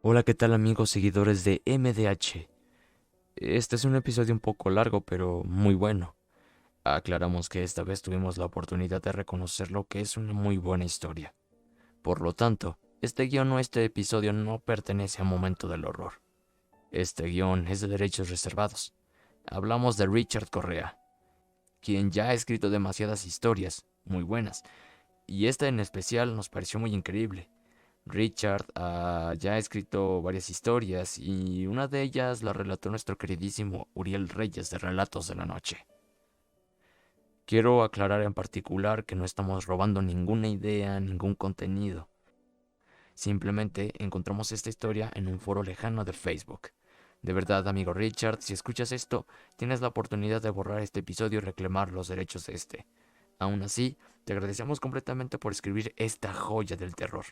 Hola, ¿qué tal amigos seguidores de MDH? Este es un episodio un poco largo, pero muy bueno. Aclaramos que esta vez tuvimos la oportunidad de reconocer lo que es una muy buena historia. Por lo tanto, este guión o este episodio no pertenece a Momento del Horror. Este guión es de derechos reservados. Hablamos de Richard Correa, quien ya ha escrito demasiadas historias, muy buenas, y esta en especial nos pareció muy increíble. Richard ya ha escrito varias historias y una de ellas la relató nuestro queridísimo Uriel Reyes de Relatos de la Noche. Quiero aclarar en particular que no estamos robando ninguna idea, ningún contenido. Simplemente encontramos esta historia en un foro lejano de Facebook. De verdad, amigo Richard, si escuchas esto, tienes la oportunidad de borrar este episodio y reclamar los derechos de este. Aún así, te agradecemos completamente por escribir esta joya del terror.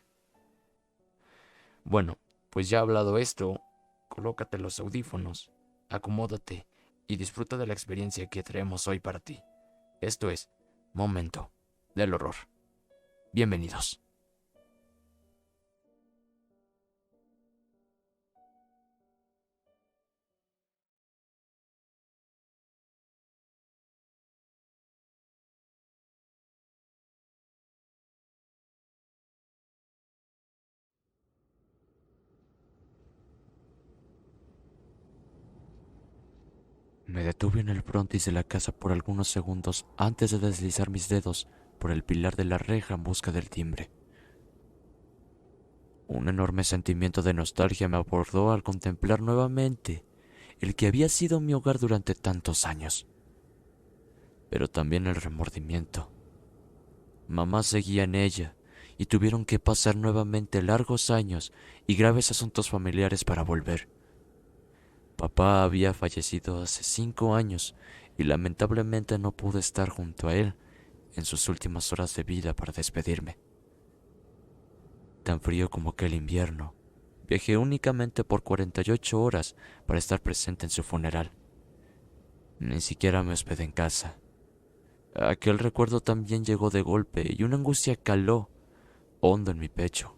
Bueno, pues ya hablado esto, colócate los audífonos, acomódate y disfruta de la experiencia que traemos hoy para ti. Esto es Momento del Horror. Bienvenidos. Me detuve en el frontis de la casa por algunos segundos antes de deslizar mis dedos por el pilar de la reja en busca del timbre. Un enorme sentimiento de nostalgia me abordó al contemplar nuevamente el que había sido mi hogar durante tantos años, pero también el remordimiento. Mamá seguía en ella y tuvieron que pasar nuevamente largos años y graves asuntos familiares para volver. Papá había fallecido hace 5 años y lamentablemente no pude estar junto a él en sus últimas horas de vida para despedirme. Tan frío como aquel invierno, viajé únicamente por 48 horas para estar presente en su funeral. Ni siquiera me hospedé en casa. Aquel recuerdo también llegó de golpe y una angustia caló hondo en mi pecho.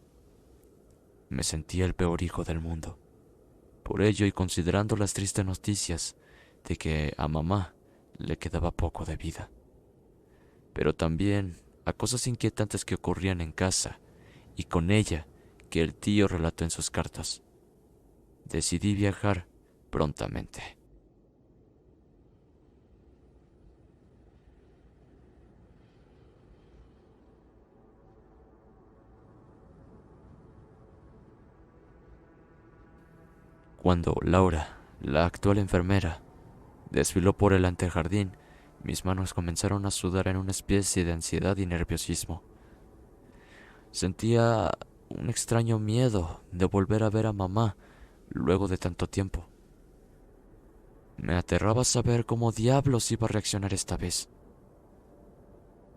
Me sentía el peor hijo del mundo. Por ello, y considerando las tristes noticias de que a mamá le quedaba poco de vida, pero también a cosas inquietantes que ocurrían en casa y con ella que el tío relató en sus cartas, decidí viajar prontamente. Cuando Laura, la actual enfermera, desfiló por el antejardín, mis manos comenzaron a sudar en una especie de ansiedad y nerviosismo. Sentía un extraño miedo de volver a ver a mamá luego de tanto tiempo. Me aterraba saber cómo diablos iba a reaccionar esta vez.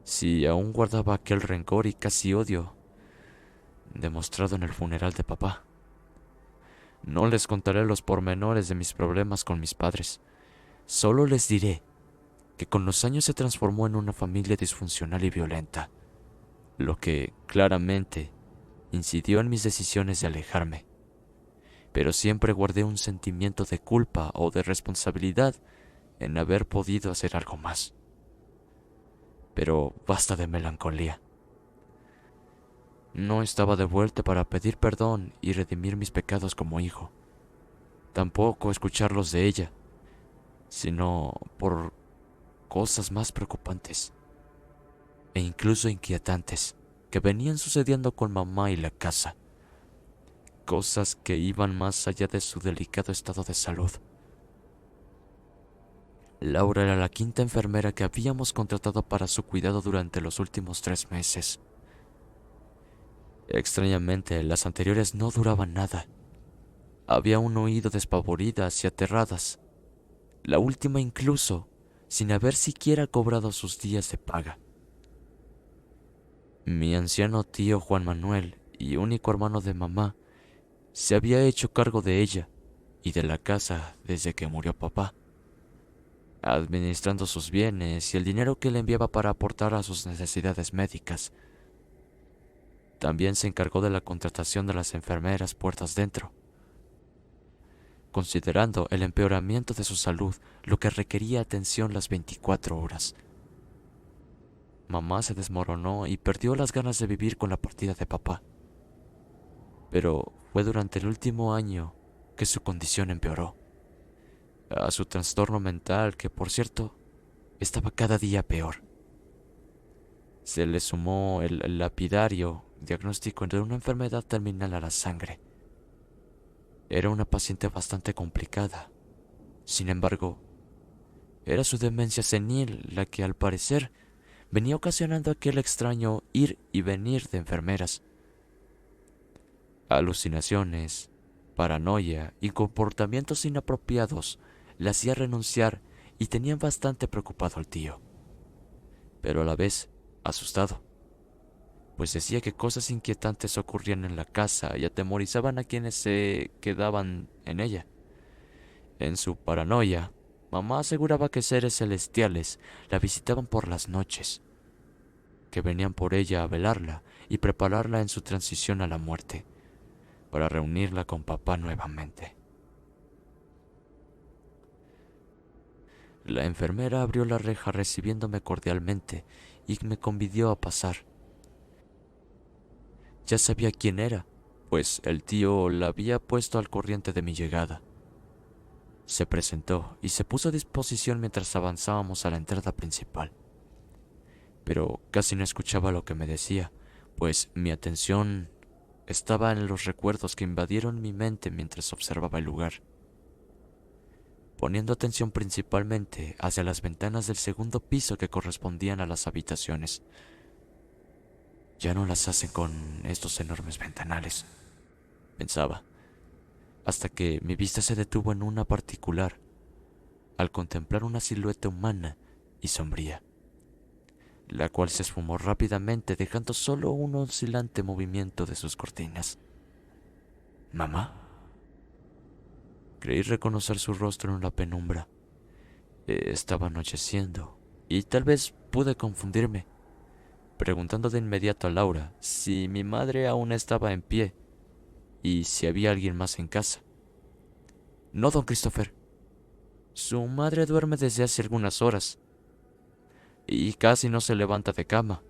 Si aún guardaba aquel rencor y casi odio demostrado en el funeral de papá. No les contaré los pormenores de mis problemas con mis padres. Solo les diré que con los años se transformó en una familia disfuncional y violenta, lo que claramente incidió en mis decisiones de alejarme. Pero siempre guardé un sentimiento de culpa o de responsabilidad en haber podido hacer algo más. Pero basta de melancolía. No estaba de vuelta para pedir perdón y redimir mis pecados como hijo. Tampoco escucharlos de ella, sino por cosas más preocupantes e incluso inquietantes que venían sucediendo con mamá y la casa. Cosas que iban más allá de su delicado estado de salud. Laura era la quinta enfermera que habíamos contratado para su cuidado durante los últimos 3 meses. Extrañamente, las anteriores no duraban nada. Había un oído despavoridas y aterradas. La última incluso, sin haber siquiera cobrado sus días de paga. Mi anciano tío Juan Manuel y único hermano de mamá se había hecho cargo de ella y de la casa desde que murió papá, administrando sus bienes y el dinero que le enviaba para aportar a sus necesidades médicas. También se encargó de la contratación de las enfermeras puertas dentro, considerando el empeoramiento de su salud, lo que requería atención las 24 horas. Mamá se desmoronó y perdió las ganas de vivir con la partida de papá. Pero fue durante el último año que su condición empeoró. A su trastorno mental, que por cierto, estaba cada día peor. Se le sumó el lapidario diagnóstico de una enfermedad terminal a la sangre. Era una paciente bastante complicada. Sin embargo, era su demencia senil la que al parecer venía ocasionando aquel extraño ir y venir de enfermeras. Alucinaciones, paranoia y comportamientos inapropiados le hacía renunciar y tenían bastante preocupado al tío, pero a la vez asustado, pues decía que cosas inquietantes ocurrían en la casa y atemorizaban a quienes se quedaban en ella. En su paranoia, mamá aseguraba que seres celestiales la visitaban por las noches, que venían por ella a velarla y prepararla en su transición a la muerte, para reunirla con papá nuevamente. La enfermera abrió la reja recibiéndome cordialmente y me convidó a pasar. Ya sabía quién era, pues el tío la había puesto al corriente de mi llegada. Se presentó y se puso a disposición mientras avanzábamos a la entrada principal. Pero casi no escuchaba lo que me decía, pues mi atención estaba en los recuerdos que invadieron mi mente mientras observaba el lugar, poniendo atención principalmente hacia las ventanas del segundo piso que correspondían a las habitaciones. Ya no las hacen con estos enormes ventanales, pensaba, hasta que mi vista se detuvo en una particular, al contemplar una silueta humana y sombría, la cual se esfumó rápidamente dejando solo un oscilante movimiento de sus cortinas. ¿Mamá? Creí reconocer su rostro en la penumbra. Estaba anocheciendo y tal vez pude confundirme, preguntando de inmediato a Laura si mi madre aún estaba en pie y si había alguien más en casa. No, don Christopher. Su madre duerme desde hace algunas horas y casi no se levanta de cama.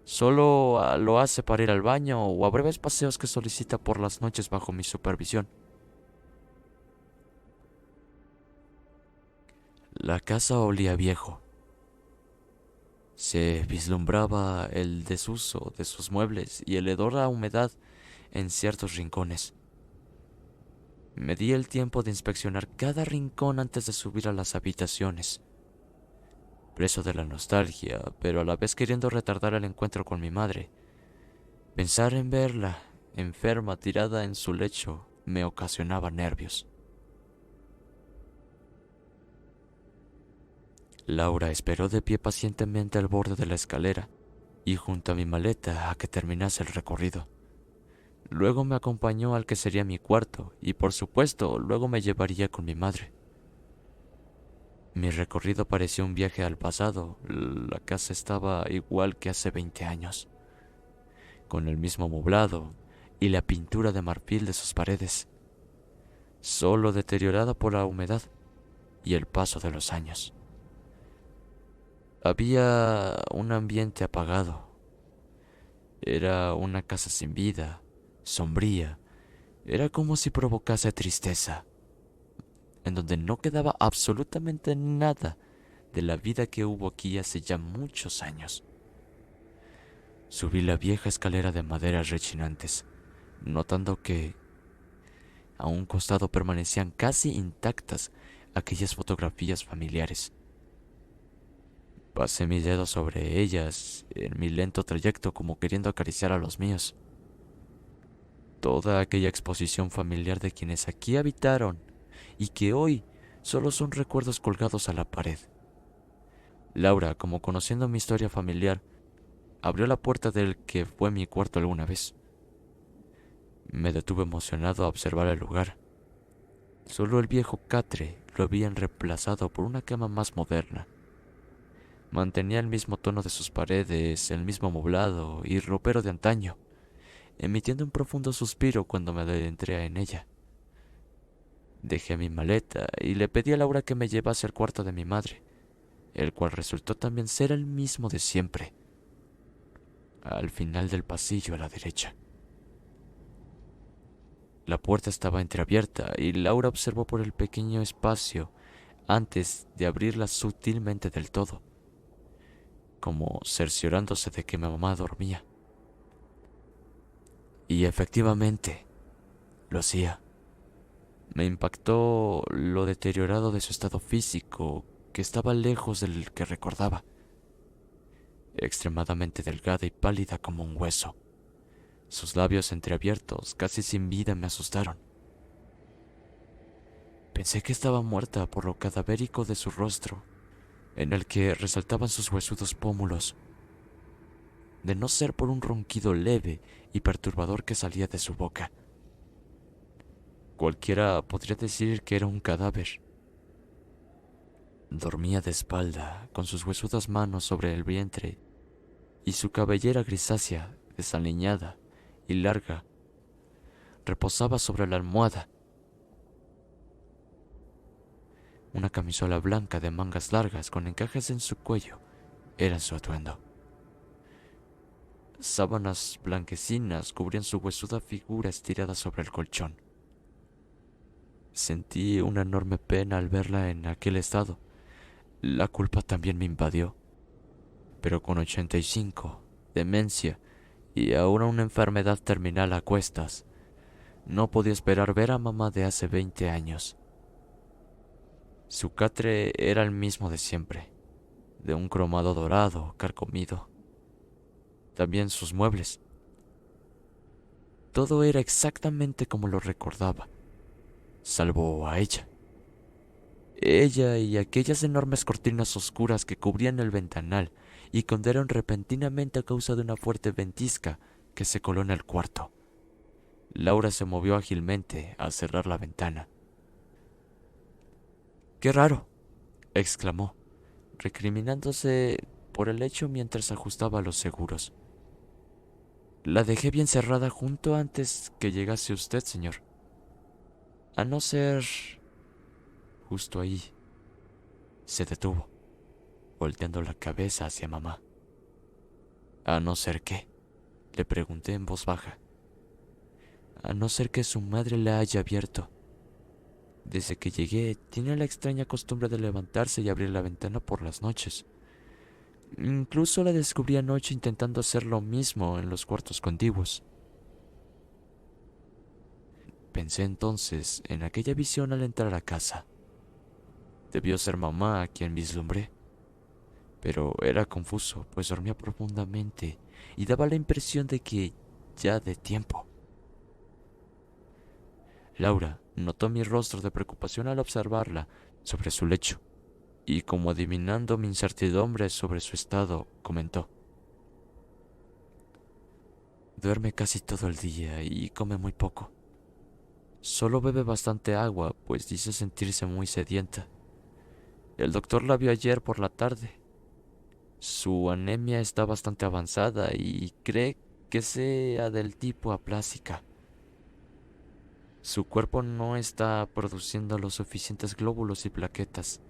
Solo lo hace para ir al baño o a breves paseos que solicita por las noches bajo mi supervisión. La casa olía viejo. Se vislumbraba el desuso de sus muebles y el hedor a humedad en ciertos rincones. Me di el tiempo de inspeccionar cada rincón antes de subir a las habitaciones, preso de la nostalgia, pero a la vez queriendo retardar el encuentro con mi madre. Pensar en verla, enferma, tirada en su lecho, me ocasionaba nervios. Laura esperó de pie pacientemente al borde de la escalera y junto a mi maleta a que terminase el recorrido. Luego me acompañó al que sería mi cuarto y por supuesto luego me llevaría con mi madre. Mi recorrido parecía un viaje al pasado. La casa estaba igual que hace 20 años, con el mismo moblado y la pintura de marfil de sus paredes, solo deteriorada por la humedad y el paso de los años. Había un ambiente apagado. Era una casa sin vida, sombría. Era como si provocase tristeza, en donde no quedaba absolutamente nada de la vida que hubo aquí hace ya muchos años. Subí la vieja escalera de madera rechinantes, notando que a un costado permanecían casi intactas aquellas fotografías familiares. Pasé mis dedos sobre ellas en mi lento trayecto como queriendo acariciar a los míos. Toda aquella exposición familiar de quienes aquí habitaron y que hoy solo son recuerdos colgados a la pared. Laura, como conociendo mi historia familiar, abrió la puerta del que fue mi cuarto alguna vez. Me detuve emocionado a observar el lugar. Solo el viejo catre lo habían reemplazado por una cama más moderna. Mantenía el mismo tono de sus paredes, el mismo moblado y ropero de antaño, emitiendo un profundo suspiro cuando me adentré en ella. Dejé mi maleta y le pedí a Laura que me llevase al cuarto de mi madre, el cual resultó también ser el mismo de siempre, al final del pasillo a la derecha. La puerta estaba entreabierta y Laura observó por el pequeño espacio antes de abrirla sutilmente del todo, como cerciorándose de que mi mamá dormía. Y efectivamente, lo hacía. Me impactó lo deteriorado de su estado físico, que estaba lejos del que recordaba. Extremadamente delgada y pálida como un hueso. Sus labios entreabiertos, casi sin vida, me asustaron. Pensé que estaba muerta por lo cadavérico de su rostro, en el que resaltaban sus huesudos pómulos, de no ser por un ronquido leve y perturbador que salía de su boca. Cualquiera podría decir que era un cadáver. Dormía de espalda, con sus huesudas manos sobre el vientre, y su cabellera grisácea, desaliñada y larga, reposaba sobre la almohada. Una camisola blanca de mangas largas con encajes en su cuello era su atuendo. Sábanas blanquecinas cubrían su huesuda figura estirada sobre el colchón. Sentí una enorme pena al verla en aquel estado. La culpa también me invadió. Pero con 85, demencia y ahora una enfermedad terminal a cuestas, no podía esperar ver a mamá de hace 20 años. Su catre era el mismo de siempre, de un cromado dorado, carcomido. También sus muebles. Todo era exactamente como lo recordaba, salvo a ella. Ella y aquellas enormes cortinas oscuras que cubrían el ventanal y condenaron repentinamente a causa de una fuerte ventisca que se coló en el cuarto. Laura se movió ágilmente a cerrar la ventana. ¡Qué raro!, exclamó, recriminándose por el hecho mientras ajustaba los seguros. La dejé bien cerrada junto antes que llegase usted, señor. A no ser... Justo ahí se detuvo, volteando la cabeza hacia mamá. ¿A no ser qué?, le pregunté en voz baja. A no ser que su madre la haya abierto. Desde que llegué, tiene la extraña costumbre de levantarse y abrir la ventana por las noches. Incluso la descubrí anoche intentando hacer lo mismo en los cuartos contiguos. Pensé entonces en aquella visión al entrar a casa. Debió ser mamá a quien vislumbré, pero era confuso, pues dormía profundamente y daba la impresión de que ya de tiempo. Laura notó mi rostro de preocupación al observarla sobre su lecho, y como adivinando mi incertidumbre sobre su estado, comentó: duerme casi todo el día y come muy poco. Solo bebe bastante agua, pues dice sentirse muy sedienta. El doctor la vio ayer por la tarde. Su anemia está bastante avanzada y cree que sea del tipo aplásica. Su cuerpo no está produciendo los suficientes glóbulos y plaquetas.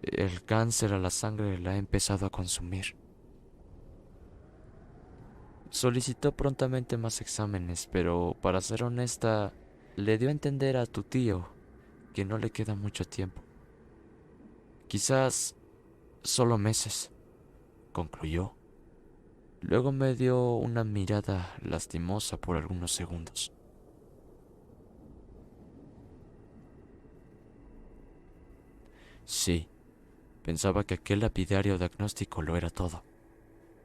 El cáncer a la sangre la ha empezado a consumir. Solicitó prontamente más exámenes, pero para ser honesta, le dio a entender a tu tío que no le queda mucho tiempo. Quizás solo meses, concluyó. Luego me dio una mirada lastimosa por algunos segundos. Sí, pensaba que aquel lapidario diagnóstico lo era todo,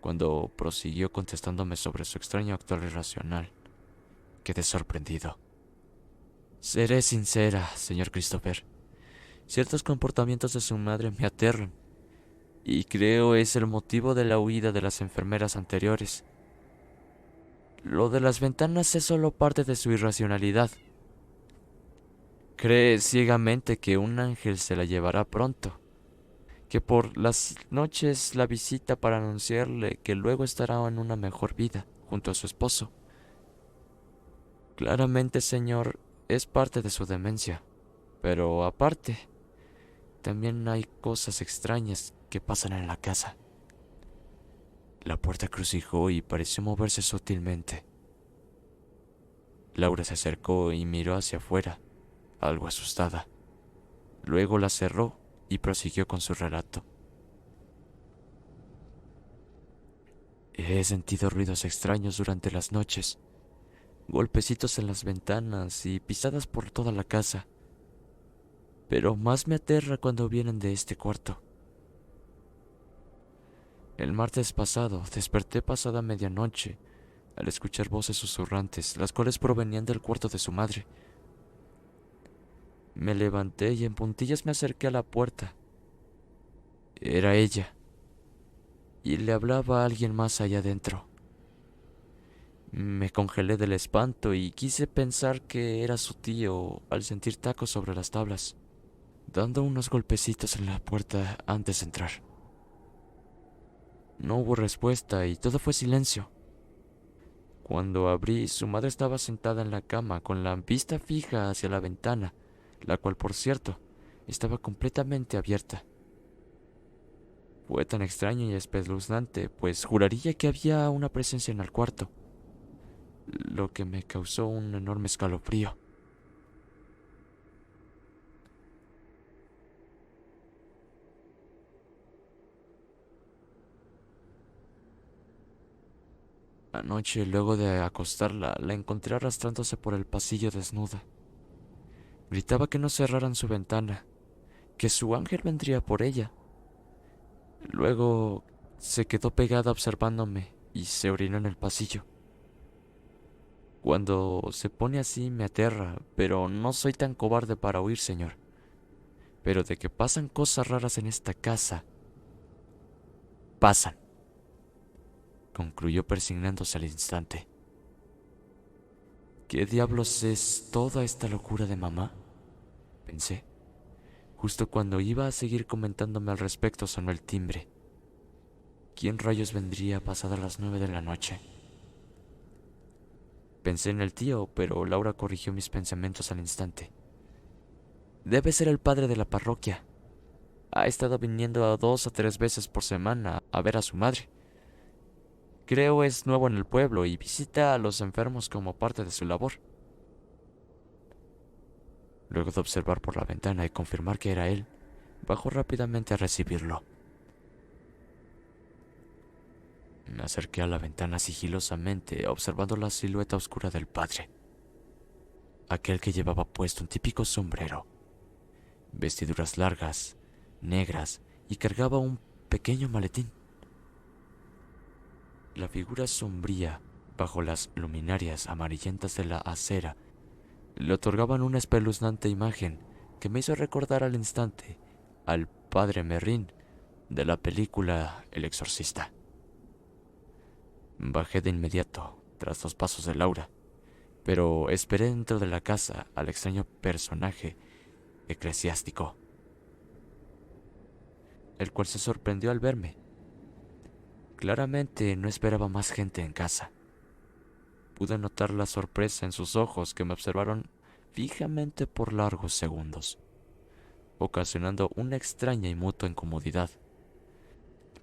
cuando prosiguió contestándome sobre su extraño actuar irracional. Quedé sorprendido. Seré sincera, señor Christopher. Ciertos comportamientos de su madre me aterran, y creo es el motivo de la huida de las enfermeras anteriores. Lo de las ventanas es solo parte de su irracionalidad. Cree ciegamente que un ángel se la llevará pronto, que por las noches la visita para anunciarle que luego estará en una mejor vida junto a su esposo. Claramente, señor, es parte de su demencia. Pero aparte, también hay cosas extrañas que pasan en la casa. La puerta crucijó y pareció moverse sutilmente. Laura se acercó y miró hacia afuera, algo asustada. Luego la cerró y prosiguió con su relato. He sentido ruidos extraños durante las noches, golpecitos en las ventanas y pisadas por toda la casa. Pero más me aterra cuando vienen de este cuarto. El martes pasado desperté pasada medianoche al escuchar voces susurrantes, las cuales provenían del cuarto de su madre. Me levanté y en puntillas me acerqué a la puerta. Era ella, y le hablaba a alguien más allá adentro. Me congelé del espanto y quise pensar que era su tío al sentir tacos sobre las tablas, dando unos golpecitos en la puerta antes de entrar. No hubo respuesta y todo fue silencio. Cuando abrí, su madre estaba sentada en la cama con la vista fija hacia la ventana, la cual, por cierto, estaba completamente abierta. Fue tan extraño y espeluznante, pues juraría que había una presencia en el cuarto, lo que me causó un enorme escalofrío. Anoche, luego de acostarla, la encontré arrastrándose por el pasillo desnuda. Gritaba que no cerraran su ventana, que su ángel vendría por ella. Luego se quedó pegada observándome y se orinó en el pasillo. Cuando se pone así me aterra, pero no soy tan cobarde para huir, señor. Pero de que pasan cosas raras en esta casa, pasan, concluyó persignándose al instante. ¿Qué diablos es toda esta locura de mamá?, pensé. Justo cuando iba a seguir comentándome al respecto sonó el timbre. ¿Quién rayos vendría pasadas las 9 de la noche? Pensé en el tío, pero Laura corrigió mis pensamientos al instante. Debe ser el padre de la parroquia. Ha estado viniendo 2 o 3 veces por semana a ver a su madre. Creo es nuevo en el pueblo y visita a los enfermos como parte de su labor. Luego de observar por la ventana y confirmar que era él, bajó rápidamente a recibirlo. Me acerqué a la ventana sigilosamente, observando la silueta oscura del padre. Aquel que llevaba puesto un típico sombrero, vestiduras largas, negras, y cargaba un pequeño maletín. La figura sombría, bajo las luminarias amarillentas de la acera, le otorgaban una espeluznante imagen que me hizo recordar al instante al padre Merrin de la película El Exorcista. Bajé de inmediato, tras 2 pasos de Laura, pero esperé dentro de la casa al extraño personaje eclesiástico, el cual se sorprendió al verme. Claramente no esperaba más gente en casa. Pude notar la sorpresa en sus ojos, que me observaron fijamente por largos segundos, ocasionando una extraña y mutua incomodidad.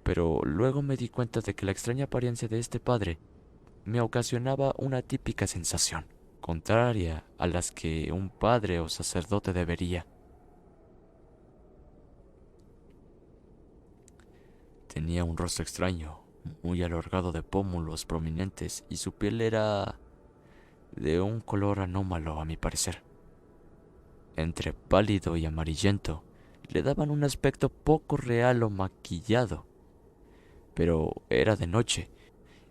Pero luego me di cuenta de que la extraña apariencia de este padre me ocasionaba una típica sensación, contraria a las que un padre o sacerdote debería. Tenía un rostro extraño, muy alargado, de pómulos prominentes, y su piel era de un color anómalo a mi parecer. Entre pálido y amarillento, le daban un aspecto poco real o maquillado. Pero era de noche,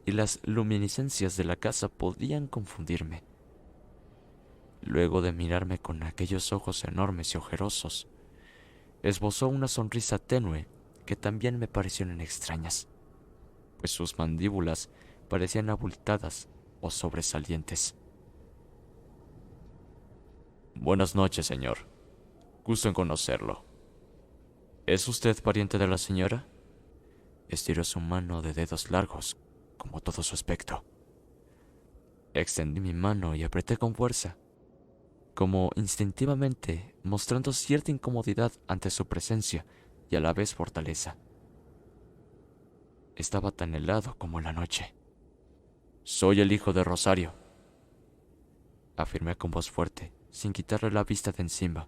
y las luminiscencias de la casa podían confundirme. Luego de mirarme con aquellos ojos enormes y ojerosos, esbozó una sonrisa tenue que también me parecieron extrañas, pues sus mandíbulas parecían abultadas o sobresalientes. Buenas noches, señor. Gusto en conocerlo. ¿Es usted pariente de la señora? Estiró su mano de dedos largos, como todo su aspecto. Extendí mi mano y apreté con fuerza. como instintivamente mostrando cierta incomodidad ante su presencia y a la vez fortaleza. Estaba tan helado como la noche. «Soy el hijo de Rosario», afirmé con voz fuerte, sin quitarle la vista de encima.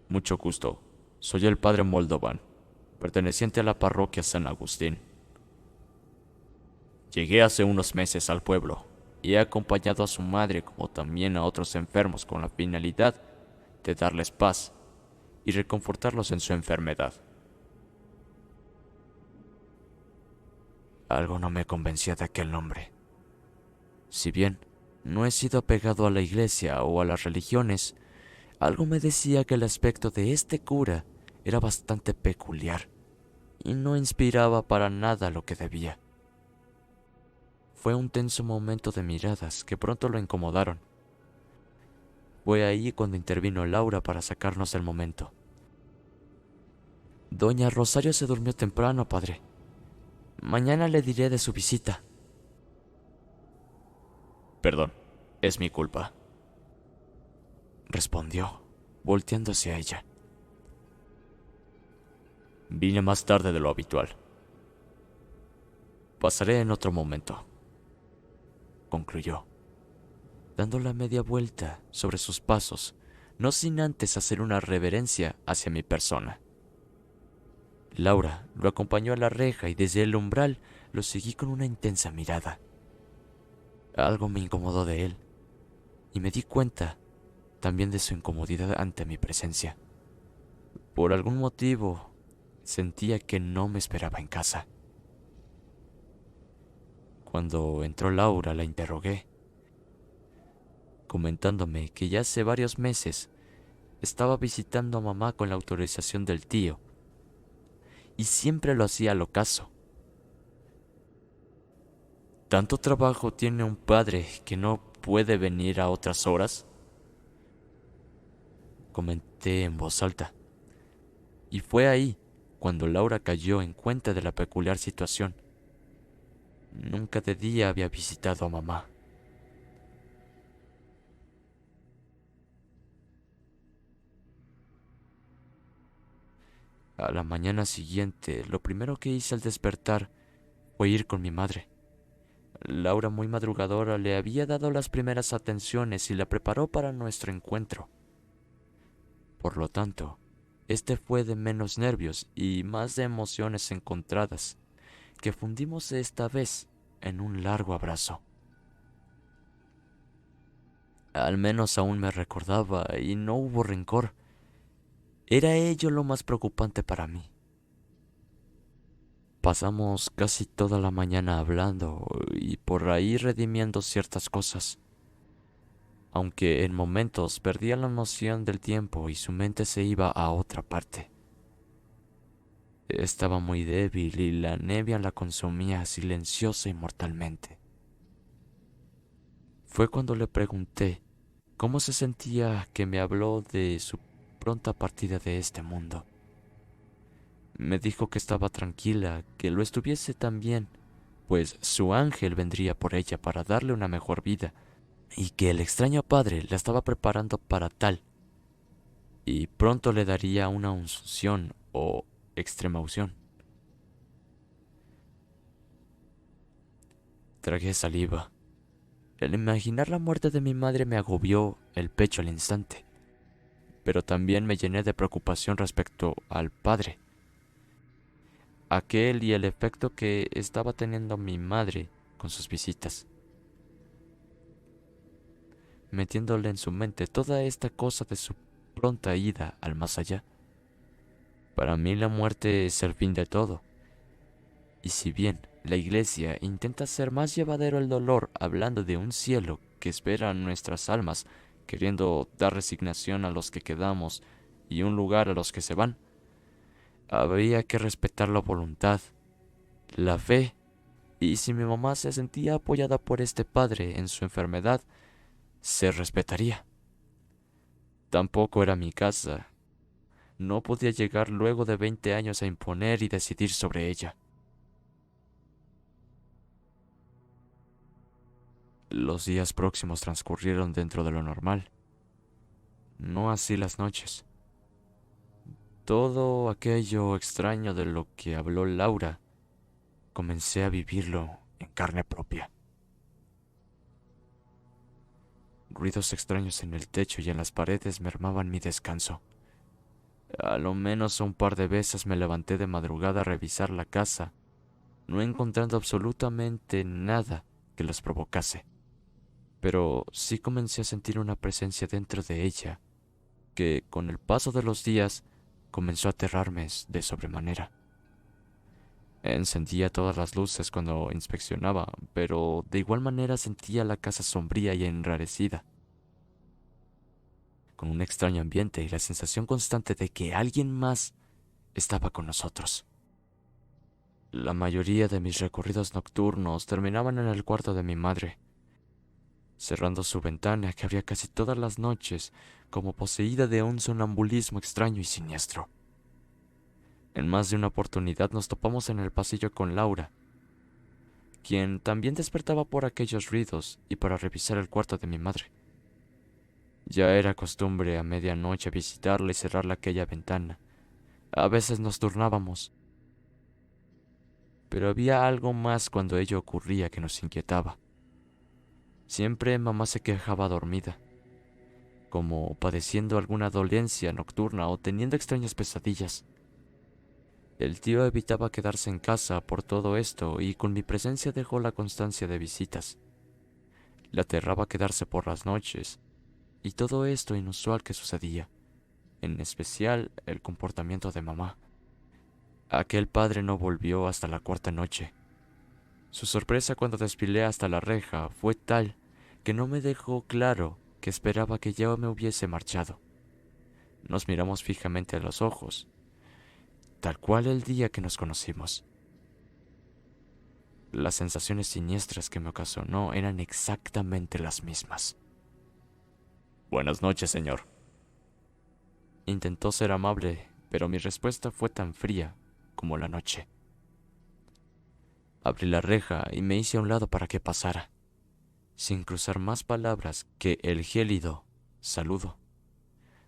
«Mucho gusto. Soy el padre Moldovan, perteneciente a la parroquia San Agustín. Llegué hace unos meses al pueblo y he acompañado a su madre como también a otros enfermos con la finalidad de darles paz y reconfortarlos en su enfermedad». Algo no me convencía de aquel nombre. Si bien no he sido apegado a la iglesia o a las religiones, algo me decía que el aspecto de este cura era bastante peculiar y no inspiraba para nada lo que debía. Fue un tenso momento de miradas que pronto lo incomodaron. Fue ahí cuando intervino Laura para sacarnos del momento. «Doña Rosario se durmió temprano, padre. Mañana le diré de su visita». «Perdón, es mi culpa», respondió, volteando hacia ella. «Vine más tarde de lo habitual. Pasaré en otro momento», concluyó, dando la media vuelta sobre sus pasos, no sin antes hacer una reverencia hacia mi persona. Laura lo acompañó a la reja y desde el umbral lo seguí con una intensa mirada. Algo me incomodó de él y me di cuenta también de su incomodidad ante mi presencia. Por algún motivo sentía que no me esperaba en casa. Cuando entró Laura la interrogué, comentándome que ya hace varios meses estaba visitando a mamá con la autorización del tío y siempre lo hacía al ocaso. ¿Tanto trabajo tiene un padre que no puede venir a otras horas?, comenté en voz alta. Y fue ahí cuando Laura cayó en cuenta de la peculiar situación. Nunca de día había visitado a mamá. A la mañana siguiente, lo primero que hice al despertar fue ir con mi madre. Laura, muy madrugadora, le había dado las primeras atenciones y la preparó para nuestro encuentro. Por lo tanto, este fue de menos nervios y más de emociones encontradas, que fundimos esta vez en un largo abrazo. Al menos aún me recordaba y no hubo rencor. Era ello lo más preocupante para mí. Pasamos casi toda la mañana hablando y por ahí redimiendo ciertas cosas. Aunque en momentos perdía la noción del tiempo y su mente se iba a otra parte. Estaba muy débil y la nevia la consumía silenciosa y mortalmente. Fue cuando le pregunté cómo se sentía que me habló de su pronta partida de este mundo. Me dijo que estaba tranquila, que lo estuviese también, pues su ángel vendría por ella para darle una mejor vida, y que el extraño padre la estaba preparando para tal, y pronto le daría una unción o extremaunción. Tragué saliva. El imaginar la muerte de mi madre me agobió el pecho al instante, pero también me llené de preocupación respecto al padre, aquel y el efecto que estaba teniendo mi madre con sus visitas, metiéndole en su mente toda esta cosa de su pronta ida al más allá. Para mí la muerte es el fin de todo, y si bien la iglesia intenta hacer más llevadero el dolor hablando de un cielo que espera a nuestras almas, queriendo dar resignación a los que quedamos y un lugar a los que se van, habría que respetar la voluntad, la fe, y si mi mamá se sentía apoyada por este padre en su enfermedad, se respetaría. Tampoco era mi casa. No podía llegar luego de 20 años a imponer y decidir sobre ella. Los días próximos transcurrieron dentro de lo normal. No así las noches. Todo aquello extraño de lo que habló Laura, comencé a vivirlo en carne propia. Ruidos extraños en el techo y en las paredes mermaban mi descanso. A lo menos un par de veces me levanté de madrugada a revisar la casa, no encontrando absolutamente nada que los provocase. Pero sí comencé a sentir una presencia dentro de ella, que con el paso de los días comenzó a aterrarme de sobremanera. Encendía todas las luces cuando inspeccionaba, pero de igual manera sentía la casa sombría y enrarecida, con un extraño ambiente y la sensación constante de que alguien más estaba con nosotros. La mayoría de mis recorridos nocturnos terminaban en el cuarto de mi madre, cerrando su ventana que abría casi todas las noches, como poseída de un sonambulismo extraño y siniestro. En más de una oportunidad nos topamos en el pasillo con Laura, quien también despertaba por aquellos ruidos y para revisar el cuarto de mi madre. Ya era costumbre a medianoche visitarla y cerrarle aquella ventana. A veces nos turnábamos, pero había algo más cuando ello ocurría que nos inquietaba. Siempre mamá se quejaba dormida, como padeciendo alguna dolencia nocturna o teniendo extrañas pesadillas. El tío evitaba quedarse en casa por todo esto y con mi presencia dejó la constancia de visitas. Le aterraba quedarse por las noches y todo esto inusual que sucedía, en especial el comportamiento de mamá. Aquel padre no volvió hasta la cuarta noche. Su sorpresa cuando desfilé hasta la reja fue tal que no me dejó claro que esperaba que ya me hubiese marchado. Nos miramos fijamente a los ojos, tal cual el día que nos conocimos. Las sensaciones siniestras que me ocasionó eran exactamente las mismas. Buenas noches, señor. Intentó ser amable, pero mi respuesta fue tan fría como la noche. Abrí la reja y me hice a un lado para que pasara, sin cruzar más palabras que el gélido saludo.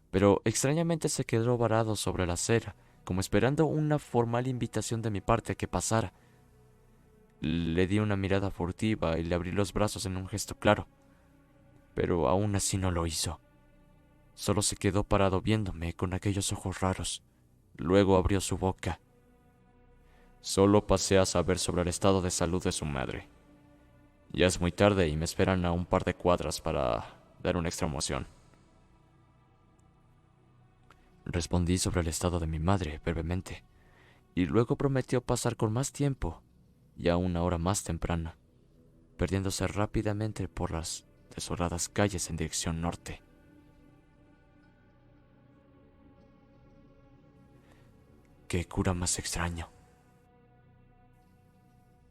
Pero extrañamente se quedó varado sobre la acera, como esperando una formal invitación de mi parte a que pasara. Le di una mirada furtiva y le abrí los brazos en un gesto claro, pero aún así no lo hizo. Solo se quedó parado viéndome con aquellos ojos raros. Luego abrió su boca. Solo pasé a saber sobre el estado de salud de su madre. Ya es muy tarde y me esperan a un par de cuadras para dar una extramoción. Respondí sobre el estado de mi madre brevemente, y luego prometió pasar con más tiempo, ya una hora más temprana, perdiéndose rápidamente por las desoladas calles en dirección norte. ¡Qué cura más extraño!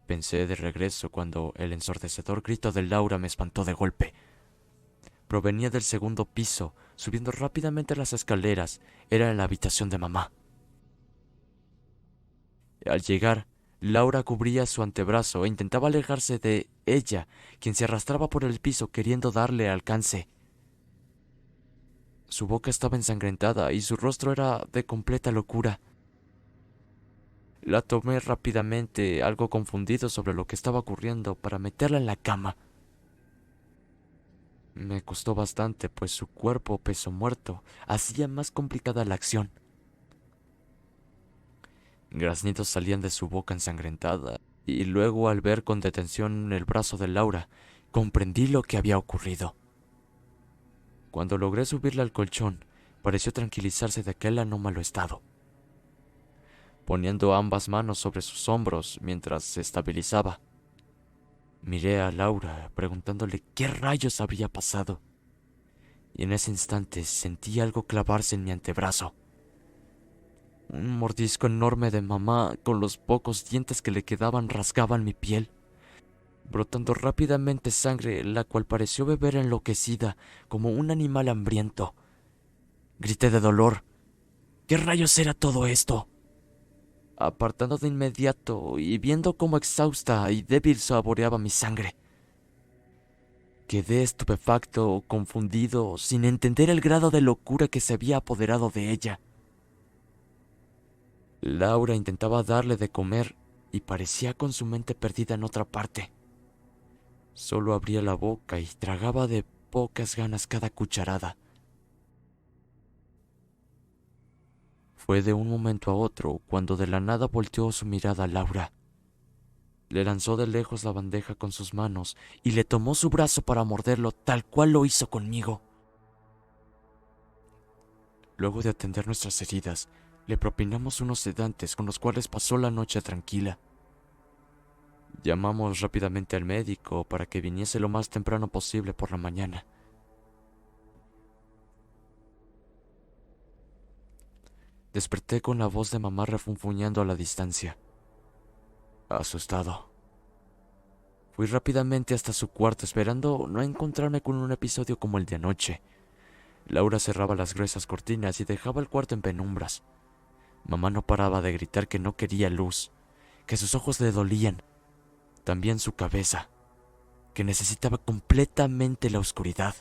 Pensé de regreso cuando el ensordecedor grito de Laura me espantó de golpe. Provenía del segundo piso, subiendo rápidamente las escaleras. Era en la habitación de mamá. Al llegar, Laura cubría su antebrazo e intentaba alejarse de ella, quien se arrastraba por el piso queriendo darle alcance. Su boca estaba ensangrentada y su rostro era de completa locura. La tomé rápidamente, algo confundido sobre lo que estaba ocurriendo, para meterla en la cama. Me costó bastante, pues su cuerpo, peso muerto, hacía más complicada la acción. Graznidos salían de su boca ensangrentada, y luego al ver con detención el brazo de Laura, comprendí lo que había ocurrido. Cuando logré subirla al colchón, pareció tranquilizarse de aquel anómalo estado, poniendo ambas manos sobre sus hombros mientras se estabilizaba. Miré a Laura preguntándole qué rayos había pasado, y en ese instante sentí algo clavarse en mi antebrazo. Un mordisco enorme de mamá con los pocos dientes que le quedaban rasgaban mi piel, brotando rápidamente sangre, la cual pareció beber enloquecida como un animal hambriento. Grité de dolor. ¿Qué rayos era todo esto? Apartando de inmediato y viendo cómo exhausta y débil saboreaba mi sangre. Quedé estupefacto, confundido, sin entender el grado de locura que se había apoderado de ella. Laura intentaba darle de comer y parecía con su mente perdida en otra parte. Solo abría la boca y tragaba de pocas ganas cada cucharada. Fue de un momento a otro cuando de la nada volteó su mirada a Laura. Le lanzó de lejos la bandeja con sus manos y le tomó su brazo para morderlo tal cual lo hizo conmigo. Luego de atender nuestras heridas, le propinamos unos sedantes con los cuales pasó la noche tranquila. Llamamos rápidamente al médico para que viniese lo más temprano posible por la mañana. Desperté con la voz de mamá refunfuñando a la distancia. Asustado. Fui rápidamente hasta su cuarto esperando no encontrarme con un episodio como el de anoche. Laura cerraba las gruesas cortinas y dejaba el cuarto en penumbras. Mamá no paraba de gritar que no quería luz, que sus ojos le dolían, también su cabeza, que necesitaba completamente la oscuridad.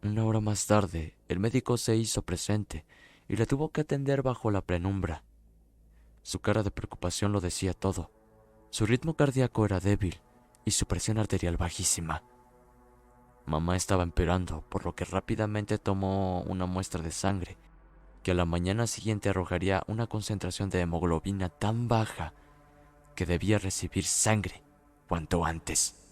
Una hora más tarde, el médico se hizo presente y la tuvo que atender bajo la penumbra. Su cara de preocupación lo decía todo. Su ritmo cardíaco era débil y su presión arterial bajísima. Mamá estaba empeorando, por lo que rápidamente tomó una muestra de sangre, que a la mañana siguiente arrojaría una concentración de hemoglobina tan baja que debía recibir sangre cuanto antes.